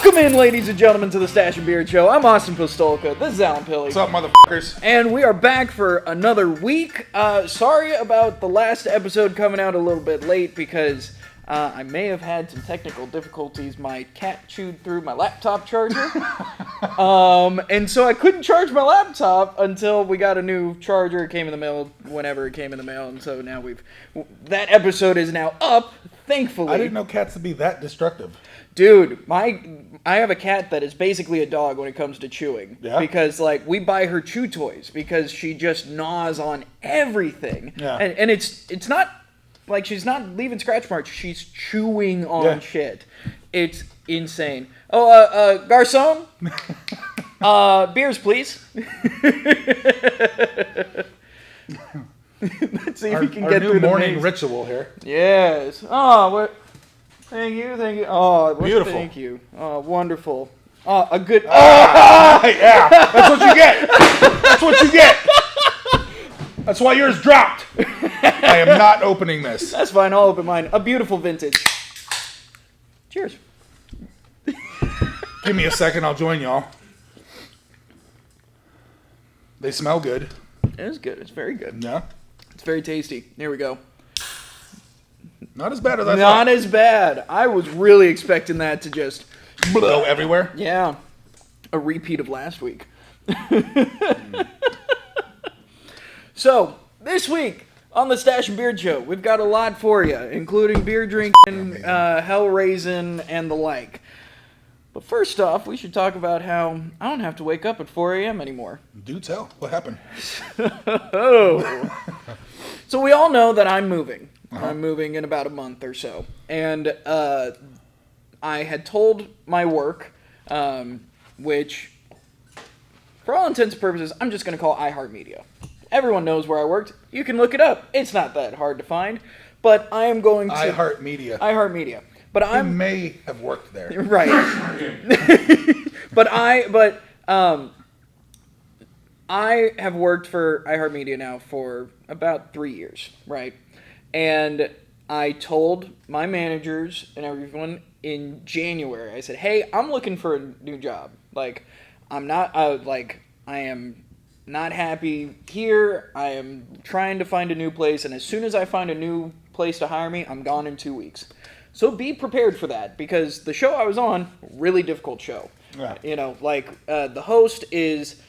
Welcome in, ladies and gentlemen, to the Stache and Beard Show. I'm Austin Pistulka. This is Pilley. What's up, motherfuckers? And we are back for another week. Sorry about the last episode coming out a little bit late because I may have had some technical difficulties. My cat chewed through my laptop charger. And so I couldn't charge my laptop until we got a new charger. It came in the mail whenever it came in the mail. And so now that episode is now up, thankfully. I didn't know cats to be that destructive. Dude, I have a cat that is basically a dog when it comes to chewing. Yeah? Because, we buy her chew toys because she just gnaws on everything. Yeah. And it's not, she's not leaving scratch marks. She's chewing on shit. It's insane. Oh, garçon? Beers, please. Let's see if we can get through the morning ritual here. Yes. Oh, what... Thank you. Oh, beautiful. Thank you. Oh, wonderful. Oh, a good. Yeah, that's what you get. That's what you get. That's why yours dropped. I am not opening this. That's fine. I'll open mine. A beautiful vintage. Cheers. Give me a second. I'll join y'all. They smell good. It is good. It's very good. Yeah. It's very tasty. Here we go. Not as bad as I thought. Not as bad. I was really expecting that to just go everywhere. Yeah. A repeat of last week. So, this week on the Stache and Beard Show, we've got a lot for you, including beer drinking, hell raising, and the like. But first off, we should talk about how I don't have to wake up at 4 a.m. anymore. Do tell. What happened? So we all know that I'm moving. I'm moving in about a month or so. And I had told my work, which, for all intents and purposes, I'm just going to call iHeartMedia. Everyone knows where I worked. You can look it up. It's not that hard to find. But I am going to... iHeartMedia. But I may have worked there. Right. But I have worked for iHeartMedia now for about 3 years, right? And I told my managers and everyone in January, I said, hey, I'm looking for a new job. I am not happy here. I am trying to find a new place. And as soon as I find a new place to hire me, I'm gone in 2 weeks. So be prepared for that, because the show I was on, really difficult show. Yeah. The host is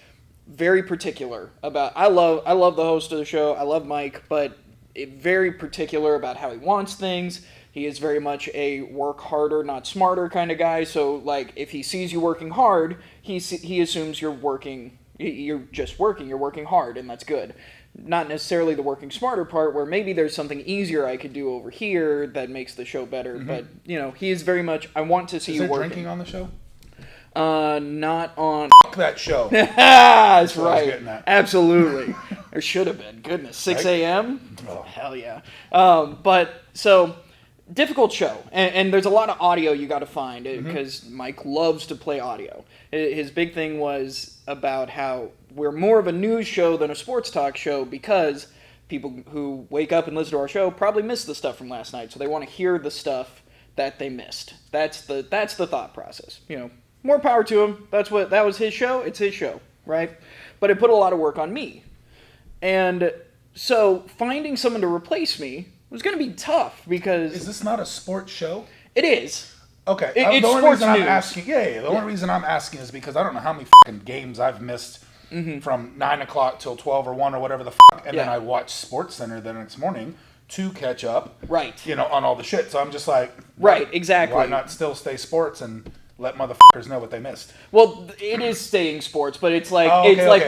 very particular about... I love the host of the show. I love Mike, but very particular about how he wants things. He is very much a work harder, not smarter kind of guy. So, if he sees you working hard, he assumes you're just working. You're working hard, and that's good. Not necessarily the working smarter part, where maybe there's something easier I could do over here that makes the show better. Mm-hmm. But, he is very much, I want to see you working. Is there drinking on the show? Not on... Fuck that show. That's right. Absolutely. There should have been. Goodness. 6 a.m.? Oh. Hell yeah. So, difficult show. And there's a lot of audio you got to find, because Mike loves to play audio. His big thing was about how we're more of a news show than a sports talk show, because people who wake up and listen to our show probably missed the stuff from last night, so they want to hear the stuff that they missed. That's the thought process. More power to him. That was his show. It's his show, right? But it put a lot of work on me. And so finding someone to replace me was going to be tough, because... Is this not a sports show? It is. Okay. It's the only sports reason news. I'm asking... Yeah. The only reason I'm asking is because I don't know how many fucking games I've missed from 9 o'clock till 12 or 1 or whatever the fuck. And then I watch SportsCenter the next morning to catch up. Right. On all the shit. So I'm just like... Right, exactly. Why not still stay sports and... let motherfuckers know what they missed? Well, it is staying sports, but it's like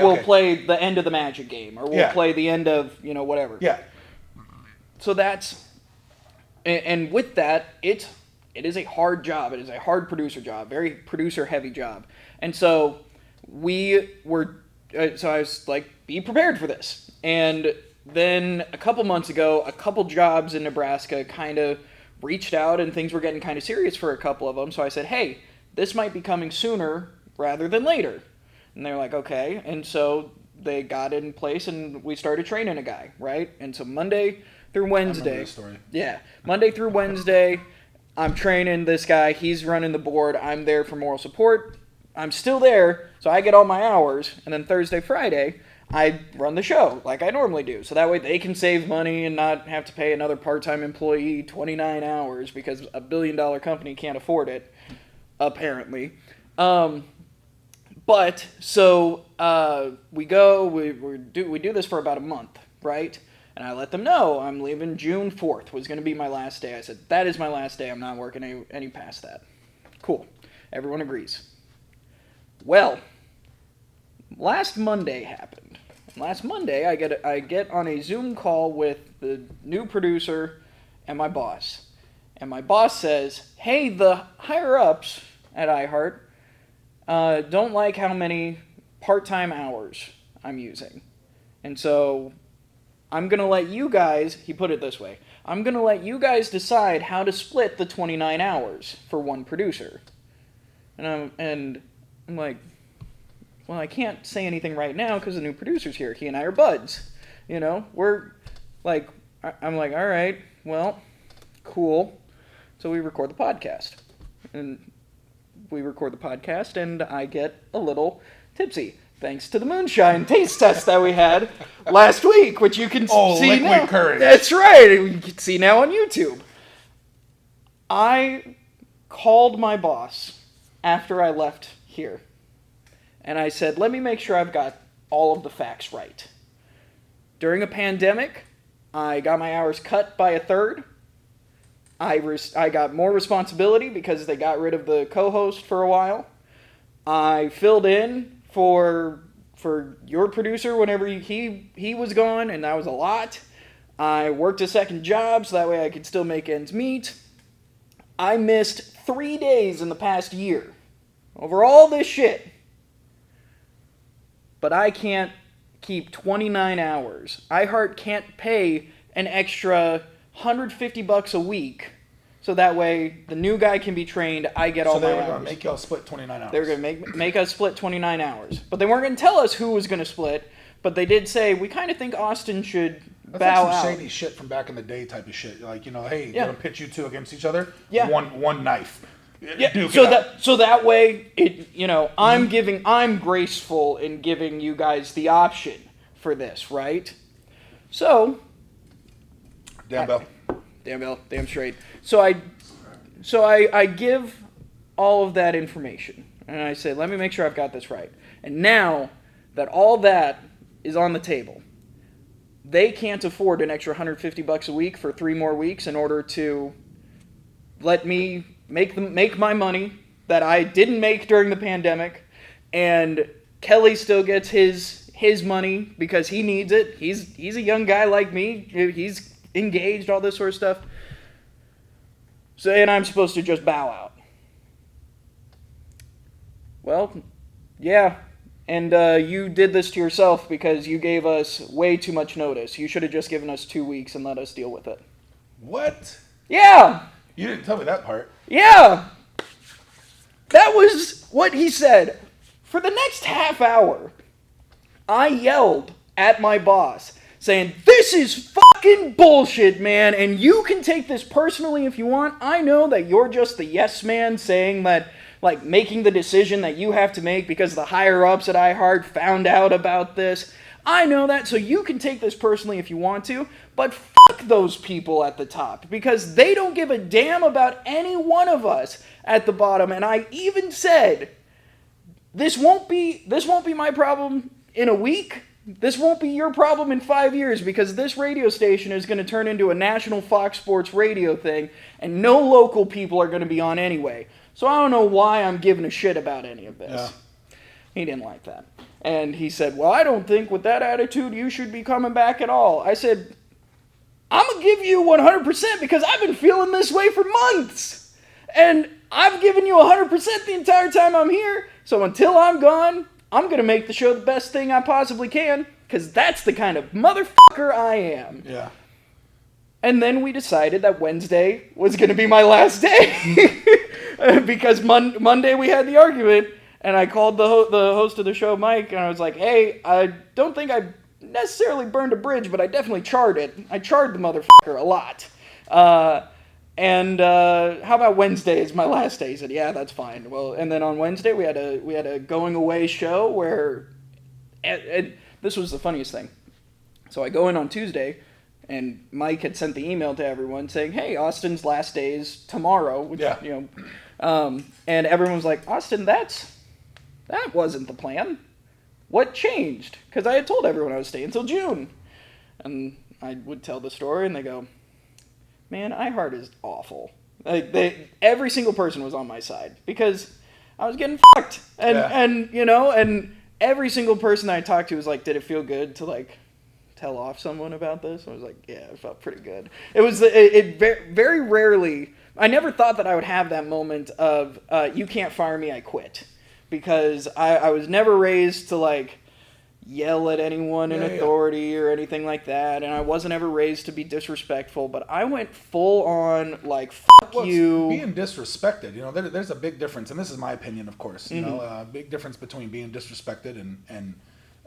we'll play the end of the Magic game, or we'll play the end of, whatever. Yeah. So that's... And with that, it is a hard job. It is a hard producer job, very producer-heavy job. And so we were... So I was like, be prepared for this. And then a couple months ago, a couple jobs in Nebraska kind of reached out, and things were getting kind of serious for a couple of them. So I said, hey, this might be coming sooner rather than later. And they're like, okay. And so they got in place, and we started training a guy, right? And so Monday through Wednesday. I remember this story. Yeah. Monday through Wednesday, I'm training this guy. He's running the board. I'm there for moral support. I'm still there, so I get all my hours. And then Thursday, Friday, I run the show like I normally do. So that way they can save money and not have to pay another part-time employee 29 hours because a $1 billion company can't afford it, apparently. But so we do this for about a month, right? And I let them know I'm leaving June 4th was going to be my last day. I said, that is my last day. I'm not working any past that. Cool. Everyone agrees. Well, last Monday happened. Last Monday, I get on a Zoom call with the new producer and my boss. And my boss says, hey, the higher-ups at iHeart don't like how many part-time hours I'm using. And so I'm going to let you guys, he put it this way, I'm going to let you guys decide how to split the 29 hours for one producer. And I'm like, well, I can't say anything right now because the new producer's here. He and I are buds. You know, we're like, I'm like, all right, well, cool. So we record the podcast. And I get a little tipsy. Thanks to the moonshine taste test that we had last week, which you can see liquid now. Courage. That's right. You can see now on YouTube. I called my boss after I left here. And I said, let me make sure I've got all of the facts right. During a pandemic, I got my hours cut by a third. I got more responsibility because they got rid of the co-host for a while. I filled in for your producer whenever he was gone, and that was a lot. I worked a second job so that way I could still make ends meet. I missed 3 days in the past year over all this shit. But I can't keep 29 hours. iHeart can't pay an extra $150 a week. So that way, the new guy can be trained, I get all my hours. So they were going to make y'all split 29 hours. They were going to make us split 29 hours. But they weren't going to tell us who was going to split. But they did say, we kind of think Austin should bow like out. some shady shit from back in the day type of shit. Like, hey, Yeah. going to pitch you two against each other? Yeah. One knife. Yeah. So that way, I'm graceful in giving you guys the option for this, right? So. Damn bell. Damn bell. Damn straight. So I give all of that information, and I say, let me make sure I've got this right. And now that all that is on the table, they can't afford an extra $150 a week for 3 more weeks in order to let me make my money that I didn't make during the pandemic, and Kelly still gets his money because he needs it. He's a young guy like me. He's engaged, all this sort of stuff. So, and I'm supposed to just bow out. Well, yeah. And you did this to yourself because you gave us way too much notice. You should have just given us 2 weeks and let us deal with it. What? Yeah. You didn't tell me that part. Yeah. That was what he said. For the next half hour, I yelled at my boss saying, this is fucking bullshit, man, and you can take this personally if you want. I know that you're just the yes man saying that, like, making the decision that you have to make because the higher-ups at iHeart found out about this. I know that, so you can take this personally if you want to, but fuck those people at the top because they don't give a damn about any one of us at the bottom. And I even said, this won't be my problem in a week. This won't be your problem in 5 years because this radio station is going to turn into a national Fox Sports radio thing and no local people are going to be on anyway. So I don't know why I'm giving a shit about any of this. Yeah. He didn't like that. And he said, well, I don't think with that attitude you should be coming back at all. I said, I'm going to give you 100% because I've been feeling this way for months. And I've given you 100% the entire time I'm here. So until I'm gone, I'm going to make the show the best thing I possibly can because that's the kind of motherfucker I am. Yeah. And then we decided that Wednesday was going to be my last day because Monday we had the argument and I called the host of the show, Mike, and I was like, hey, I don't think I necessarily burned a bridge, but I definitely charred it. I charred the motherfucker a lot. And how about Wednesday is my last day? He said, yeah, that's fine. Well, and then on Wednesday we had a going away show where, and this was the funniest thing. So I go in on Tuesday, and Mike had sent the email to everyone saying, hey, Austin's last day is tomorrow. Which, and everyone was like, Austin, that wasn't the plan. What changed? Because I had told everyone I was staying until June. And I would tell the story, and they go, man, iHeart is awful. Like every single person was on my side because I was getting fucked. And every single person I talked to was like, did it feel good to like tell off someone about this? I was like, yeah, it felt pretty good. It was very rarely. I never thought that I would have that moment of you can't fire me, I quit, because I was never raised to like yell at anyone in authority or anything like that, and I wasn't ever raised to be disrespectful, but I went full on like you. Being disrespected, there's a big difference, and this is my opinion, of course. Big difference between being disrespected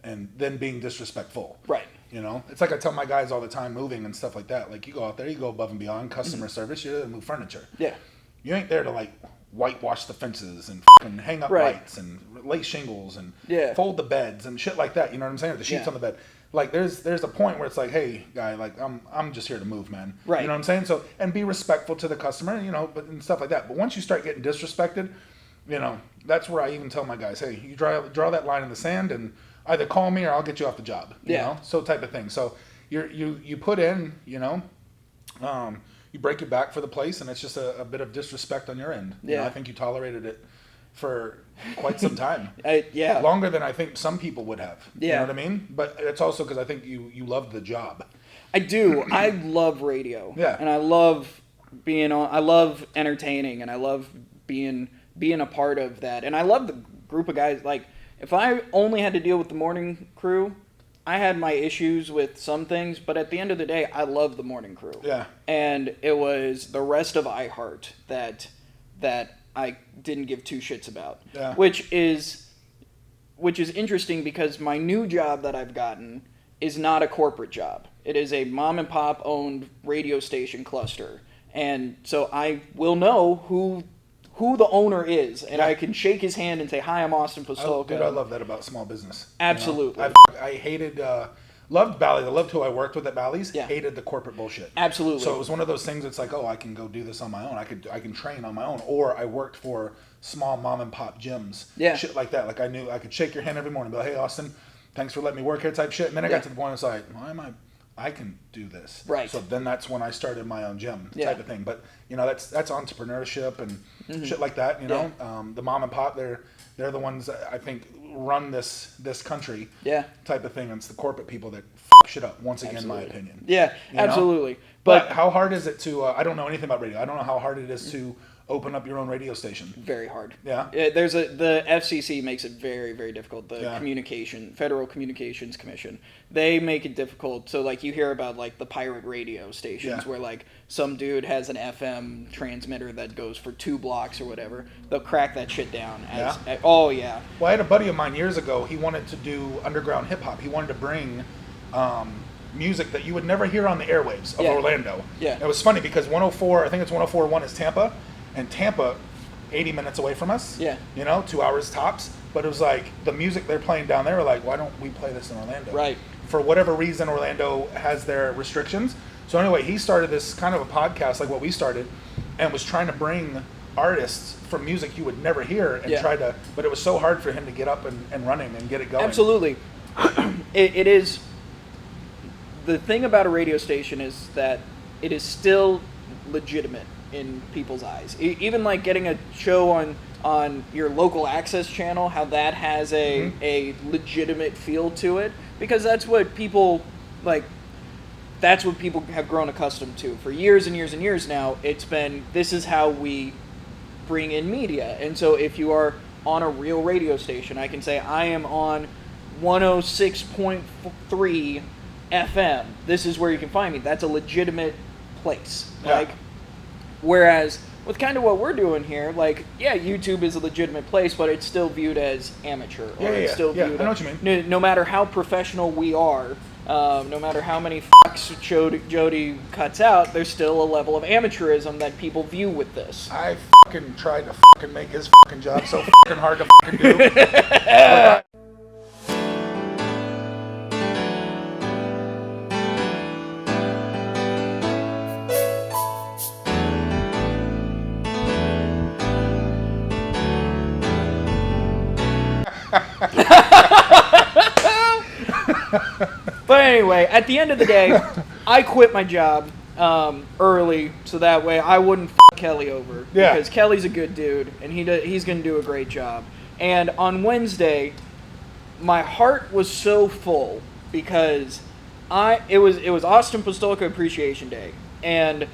and then being disrespectful. Right. It's like I tell my guys all the time, moving and stuff like that. Like, you go out there, you go above and beyond customer service. You're there to move furniture. Yeah. You ain't there to like whitewash the fences and hang up lights and lay shingles and fold the beds and shit like that. You know what I'm saying? Or the sheets on the bed. Like, there's a point where it's like, hey, guy, like I'm just here to move, man. Right. You know what I'm saying? So, and be respectful to the customer, and stuff like that. But once you start getting disrespected, that's where I even tell my guys, hey, you draw that line in the sand and either call me or I'll get you off the job. You know? So type of thing. So you put in, you break your back for the place, and it's just a bit of disrespect on your end. I think you tolerated it for quite some time. Longer than I think some people would have. You know what I mean? But it's also because I think you loved the job. I do. I love radio. Yeah. And I love being on. I love entertaining, and I love being a part of that. And I love the group of guys. Like, if I only had to deal with the morning crew, I had my issues with some things, but at the end of the day, I love the morning crew. Yeah. And it was the rest of iHeart that I didn't give two shits about. Yeah. Which is interesting because my new job that I've gotten is not a corporate job. It is a mom and pop owned radio station cluster. And so I will know who the owner is, and I can shake his hand and say, hi, I'm Austin Pistulka. Dude, I love that about small business. Absolutely. I hated, loved Bally's. I loved who I worked with at Bally's. Yeah. Hated the corporate bullshit. Absolutely. So it was one of those things that's like, oh, I can go do this on my own. I can train on my own. Or I worked for small mom and pop gyms. Yeah. Shit like that. Like, I knew I could shake your hand every morning and be like, hey, Austin, thanks for letting me work here type shit. And then I got to the point where it's like, why am I can do this. Right. So then that's when I started my own gym type of thing. But, that's entrepreneurship and shit like that, The mom and pop, they're the ones that I think run this country type of thing. And it's the corporate people that fuck shit up, once again, my opinion. Yeah, absolutely. But how hard is it to, I don't know anything about radio. I don't know how hard it is to open up your own radio station. Very hard. Yeah. The FCC makes it very, very difficult. The Federal Communications Commission, they make it difficult. So like you hear about like the pirate radio stations where like some dude has an FM transmitter that goes for 2 blocks or whatever. They'll crack that shit down. Well, I had a buddy of mine years ago. He wanted to do underground hip hop. He wanted to bring music that you would never hear on the airwaves of Orlando. Yeah. It was funny because 104, I think it's 104.1 is Tampa. And Tampa, 80 minutes away from us. Yeah. 2 hours tops. But it was like the music they're playing down there. We're like, why don't we play this in Orlando? Right. For whatever reason, Orlando has their restrictions. So anyway, he started this kind of a podcast like what we started, and was trying to bring artists from music you would never hear and but it was so hard for him to get up and running and get it going. Absolutely. It is. The thing about a radio station is that it is still legitimate in people's eyes. Even like getting a show on your local access channel, how that has a legitimate feel to it, because that's what people have grown accustomed to for years and years and years now. It's been, this is how we bring in media. And so if you are on a real radio station, I can say I am on 106.3 FM. This is where you can find me. That's a legitimate place. Whereas with kind of what we're doing here, YouTube is a legitimate place, but it's still viewed as amateur. It's still viewed I know what you mean. No matter how professional we are, No matter how many fucks Jody cuts out, there's still a level of amateurism that people view with this. I fucking tried to fucking make his fucking job so fucking hard to fucking do. But anyway, at the end of the day, I quit my job early so that way I wouldn't Kelly over. Yeah. Because Kelly's a good dude, and he's going to do a great job. And on Wednesday, my heart was so full because it was Austin Pistulka Appreciation Day, and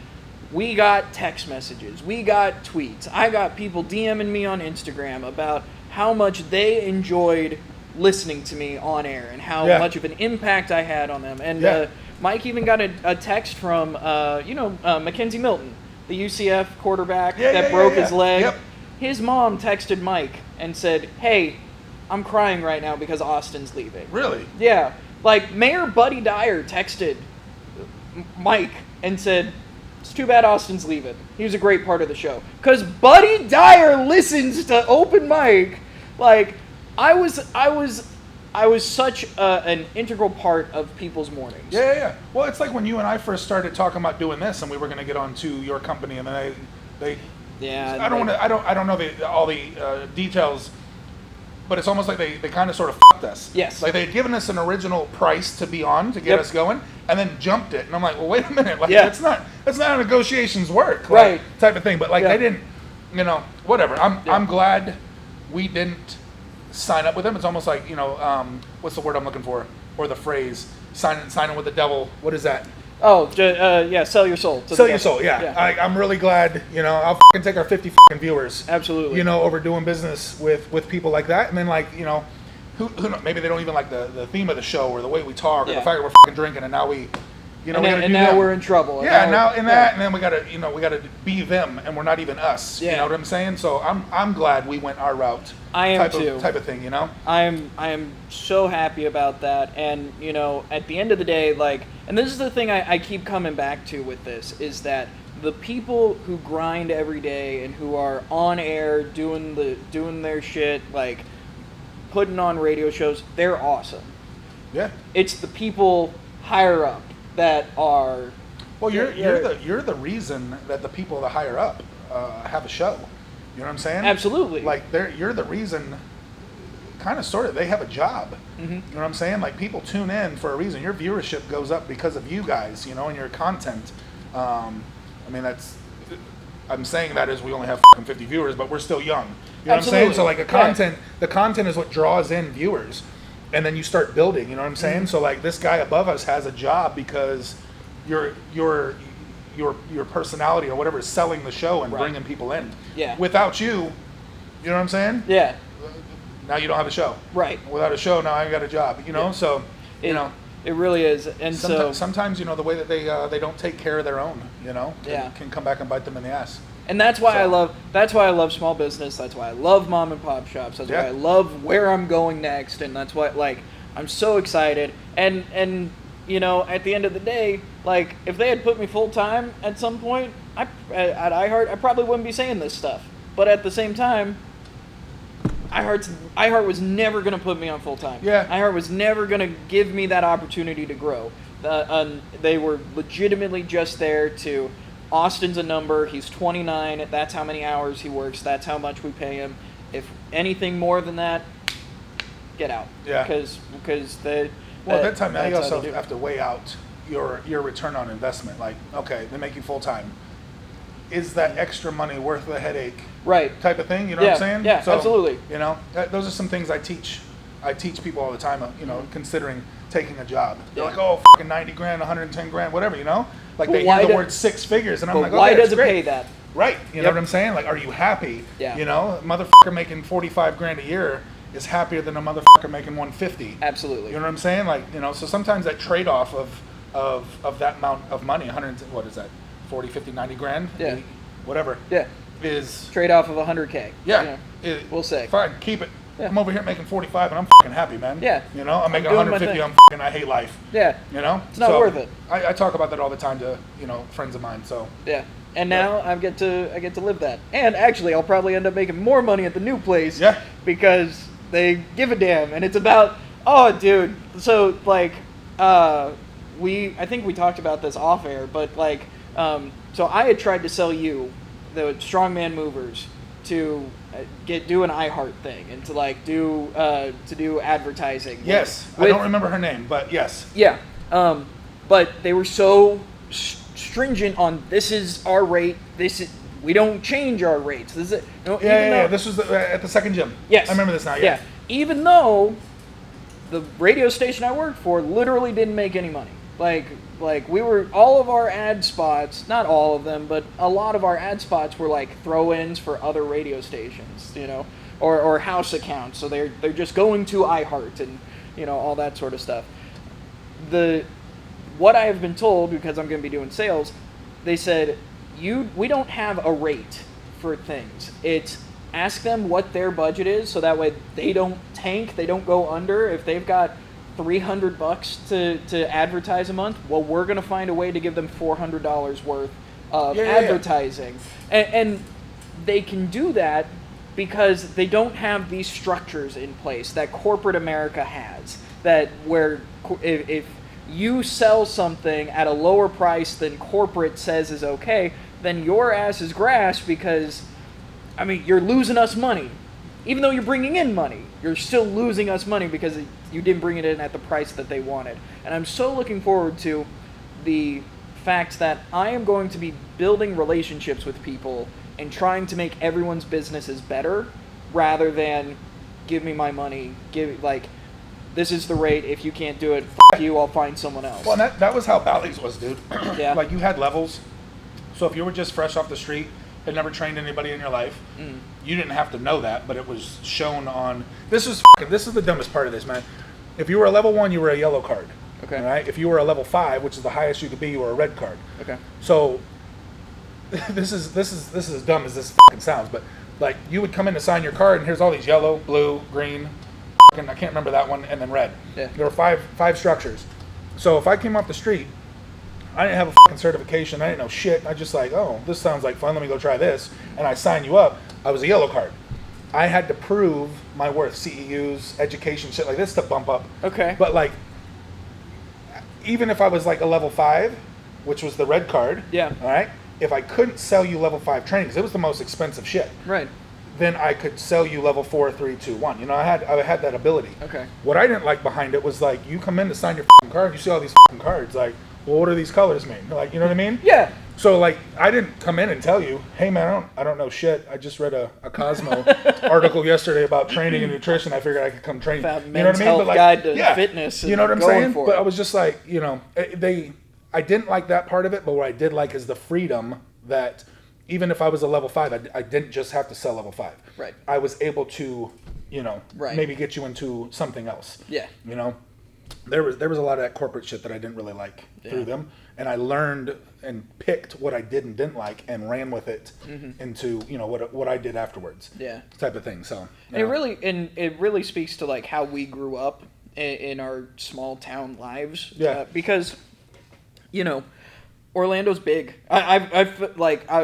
we got text messages, we got tweets, I got people DMing me on Instagram about how much they enjoyed listening to me on air and how much of an impact I had on them. And Mike even got a text from Mackenzie Milton, the UCF quarterback that broke his leg. Yep. His mom texted Mike and said, "Hey, I'm crying right now because Austin's leaving." Really? Yeah. Like, Mayor Buddy Dyer texted Mike and said, "It's too bad Austin's leaving. He was a great part of the show." Because Buddy Dyer listens to Open Mic. Like, I was such an integral part of people's mornings. Yeah. Well, it's like when you and I first started talking about doing this, and we were going to get onto your company, and then they. Yeah. I don't know all the details, but it's almost like they kind of sort of fucked us. Yes. Like they had given us an original price to be on to get us going, and then jumped it, and I'm like, well, wait a minute, like that's not how negotiations work, right? Type of thing. But like they didn't, whatever. I'm glad we didn't sign up with them. It's almost like, what's the word I'm looking for? Or the phrase, signing with the devil. What is that? Oh, sell your soul. Sell your soul, yeah. I'm really glad, I'll fucking take our 50 fucking viewers. Absolutely. Over doing business with people like that. And then who knows, maybe they don't even like the theme of the show or the way we talk or the fact that we're fucking drinking and now we, we're in trouble. Yeah, and then we gotta be them, and we're not even us. You know what I'm saying? So I'm glad we went our route. I am too. Type of thing, I am so happy about that, and at the end of the day, and this is the thing I keep coming back to with this is that the people who grind every day and who are on air doing their shit, putting on radio shows, they're awesome. Yeah. It's the people higher up that are. Well, you're the reason that the people that higher up have a show. You know what I'm saying? Absolutely. You're the reason, kind of, sort of, they have a job. Mm-hmm. You know what I'm saying? Like, people tune in for a reason. Your viewership goes up because of you guys, and your content. I'm saying that as we only have 50 viewers, but we're still young. You know Absolutely. what I'm saying? So, the content is what draws in viewers. And then you start building, you know what I'm saying? Mm-hmm. So, this guy above us has a job because your personality or whatever is selling the show and bringing people in. Yeah. Without you know what I'm saying? Yeah. Now you don't have a show. Right. Without a show, now I got a job. So it really is. And sometimes the way that they don't take care of their own, can come back and bite them in the ass. And that's why I love small business. That's why I love mom and pop shops. That's why I love where I'm going next. And that's why I'm so excited. And at the end of the day, if they had put me full time at some point, at iHeart, I probably wouldn't be saying this stuff. But at the same time, iHeart was never going to put me on full time. Yeah. iHeart was never going to give me that opportunity to grow. They were legitimately just there to. Austin's a number. He's 29. That's how many hours he works. That's how much we pay him. If anything more than that, get out. Yeah. Because at that time, now you also have to weigh out your return on investment. Okay, they make you full time. Is that extra money worth the headache? Right. Type of thing. You know what I'm saying? Yeah, so, absolutely. Those are some things I teach people all the time. Considering taking a job. They're like, oh, fucking 90 grand, 110 grand, whatever. They hear the word six figures, and I'm like, why does it pay that? Right. You know what I'm saying? Are you happy? Yeah. A motherfucker making 45 grand a year is happier than a motherfucker making 150. Absolutely. You know what I'm saying? So sometimes that trade-off of that amount of money, 100, what is that? 40, 50, 90 grand? Yeah. 80, whatever. Yeah. Is trade-off of 100K. Yeah. We'll say. Fine, keep it. Yeah. I'm over here making 45 and I'm fucking happy, man. Yeah. You know, I'm making doing 150. I hate life. Yeah. You know, it's not worth it. I talk about that all the time to friends of mine. So yeah. And now I get to live that. And actually, I'll probably end up making more money at the new place. Yeah. Because they give a damn, and it's about dude. So like, I think we talked about this off air, but like, so I had tried to sell you the strongman movers to do an iHeart thing and to like do advertising. Yes, I don't remember her name, but yes. Yeah, but they were so stringent on this is our rate. We don't change our rates. This is This was at the second gym. Yes, I remember this now. Yeah, even though the radio station I worked for literally didn't make any money. Like we were, all of our ad spots, not all of them, but a lot of our ad spots were like throw-ins for other radio stations, or house accounts. So they're just going to iHeart and all that sort of stuff. What I have been told, because I'm going to be doing sales, they said we don't have a rate for things. It's ask them what their budget is, so that way they don't tank, they don't go under. If they've got $300 to advertise a month, well, we're going to find a way to give them $400 worth of advertising. And they can do that because they don't have these structures in place that corporate America has, that where if you sell something at a lower price than corporate says is okay, then your ass is grass because, you're losing us money. Even though you're bringing in money, you're still losing us money because you didn't bring it in at the price that they wanted. And I'm so looking forward to the fact that I am going to be building relationships with people and trying to make everyone's businesses better rather than give me my money, this is the rate, if you can't do it, f*** you, I'll find someone else. Well, that was how Bally's was, dude. Yeah. Like, you had levels. So if you were just fresh off the street, had never trained anybody in your life, you didn't have to know that, but it was shown on... This is the dumbest part of this, man. If you were a level 1, you were a yellow card. Okay. Right? If you were a level 5, which is the highest you could be, you were a red card. Okay. So this is as dumb as this sounds, but like, you would come in to sign your card, and here's all these yellow, blue, green, I can't remember that one, and then red. Yeah. There were five structures. So if I came off the street, I didn't have a certification, I didn't know shit, I just like, oh, this sounds like fun, let me go try this, and I sign you up, I was a yellow card. I had to prove my worth, CEUs, education, shit like this to bump up. Okay. But like, even if I was like a level 5, which was the red card, yeah, all right, if I couldn't sell you level 5 training, because it was the most expensive shit. Right. Then I could sell you level 4, 3, 2, 1. I had that ability. Okay. What I didn't like behind it was like, you come in to sign your card, you see all these cards, like, well, what do these colors mean? Like, you know what I mean? Yeah. So like, I didn't come in and tell you, hey man, I don't know shit. I just read a Cosmo article yesterday about training and nutrition. I figured I could come train. That you know what I mean? health But like, guide to fitness. You know what I'm saying? For but it. I was just like, I didn't like that part of it. But what I did like is the freedom that even if I was a level 5, I didn't just have to sell level 5. Right. I was able to, right. maybe get you into something else. Yeah. There was a lot of that corporate shit that I didn't really like through them, and I learned and picked what I did and didn't like and ran with it into what I did afterwards. Yeah. Type of thing. So it really speaks to like how we grew up in our small town lives. Yeah. Because Orlando's big.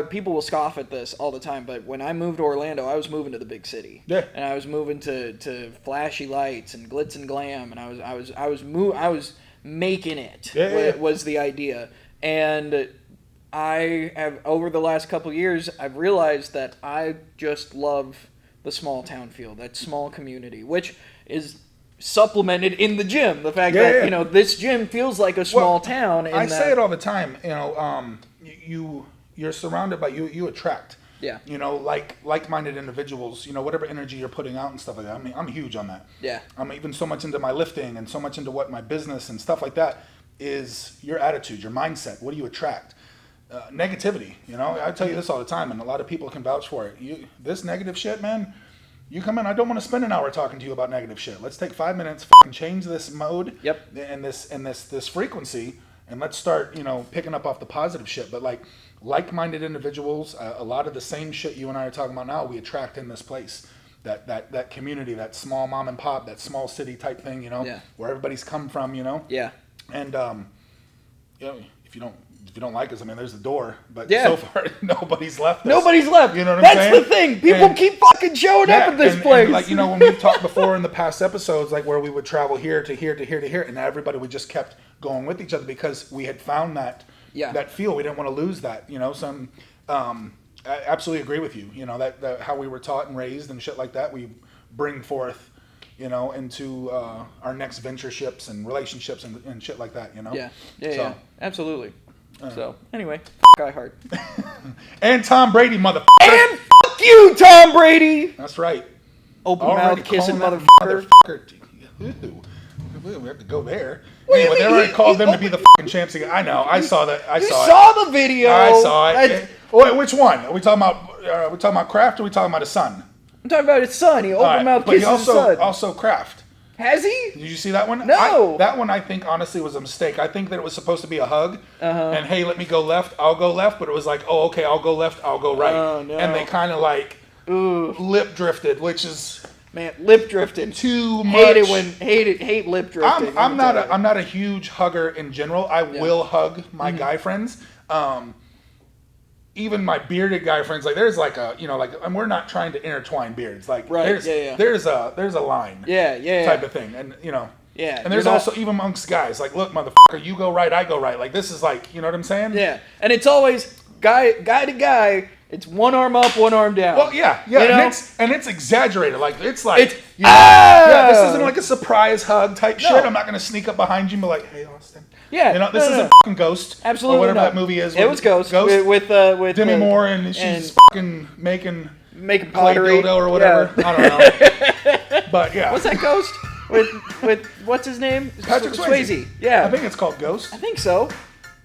People will scoff at this all the time, but when I moved to Orlando, I was moving to the big city. Yeah. And I was moving to flashy lights and glitz and glam, and I was making it. Yeah. Was the idea. And I have, over the last couple of years, I've realized that I just love the small town feel, that small community, which is supplemented in the gym. The fact that this gym feels like a small town. I say it all the time. You're surrounded by you attract. Yeah. Like-minded individuals. Whatever energy you're putting out and stuff like that. I mean, I'm huge on that. Yeah. I'm even so much into my lifting and so much into what my business and stuff like that is. Your attitude, your mindset. What do you attract? Negativity. I tell you this all the time, and a lot of people can vouch for it. This negative shit, man. You come in, I don't want to spend an hour talking to you about negative shit. Let's take 5 minutes, change this mode and this frequency, and let's start, picking up off the positive shit. But like-minded individuals, a lot of the same shit you and I are talking about now, we attract in this place. that community, that small mom and pop, that small city type thing, where everybody's come from, Yeah. And if you don't like us, I mean, there's the door, but so far nobody's left us. Nobody's left. You know what I'm saying? That's the thing. People keep fucking showing up at this place. And like, when we've talked before in the past episodes, like where we would travel here to here to here to here, and everybody, we just kept going with each other because we had found that feel. We didn't want to lose that, So I absolutely agree with you. That how we were taught and raised and shit like that, we bring forth, into our next ventureships and relationships and shit like that, Yeah, absolutely. So, anyway, I Heart. And Tom Brady, motherfucker. And fuck you, Tom Brady. That's right. Open mouth kissing motherfucker. Ooh, we have to go there. Anyway, they already called them to be the fucking champs again. I know. I saw that. You saw the video. I saw it. Wait, which one? Are we talking about Kraft or are we talking about his son? I'm talking about his son. He open mouth kisses his son. Also Kraft. Has he? Did you see that one? No. That one I think honestly was a mistake. I think that it was supposed to be a hug. And hey, let me go left. I'll go left. But it was like, oh, okay, I'll go left. I'll go right. Oh, no. And they kind of like lip drifted, which is lip drifting. Too much. Hate lip drifting. I'm not a huge hugger in general. I will hug my guy friends. Even my bearded guy friends, like there's like a, and we're not trying to intertwine beards. Like there's a line. Type of thing. And and there's also even amongst guys, like, look, motherfucker, you go right, I go right. Like this is like, you know what I'm saying? Yeah. And it's always guy to guy. It's one arm up, one arm down. Well, yeah. And it's exaggerated. Like it's like this isn't like a surprise hug type shit. I'm not gonna sneak up behind you and be like, hey, Austin. Yeah, this isn't fucking Ghost. Absolutely, or whatever that movie is. It was Ghost with Demi Moore, and she's fucking making pottery dildo or whatever. Yeah. I don't know. But yeah, what's that Ghost with what's his name? Patrick Swayze. Yeah, I think it's called Ghost. I think so.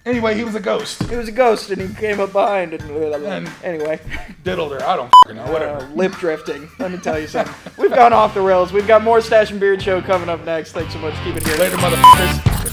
Anyway, he was a ghost. He was a ghost, and he came up behind and anyway, diddled her. I don't fucking know. Whatever. Lip drifting. Let me tell you something. We've gone off the rails. We've got more Stache and Beard Show coming up next. Thanks so much. Keep it here. Later, motherfuckers.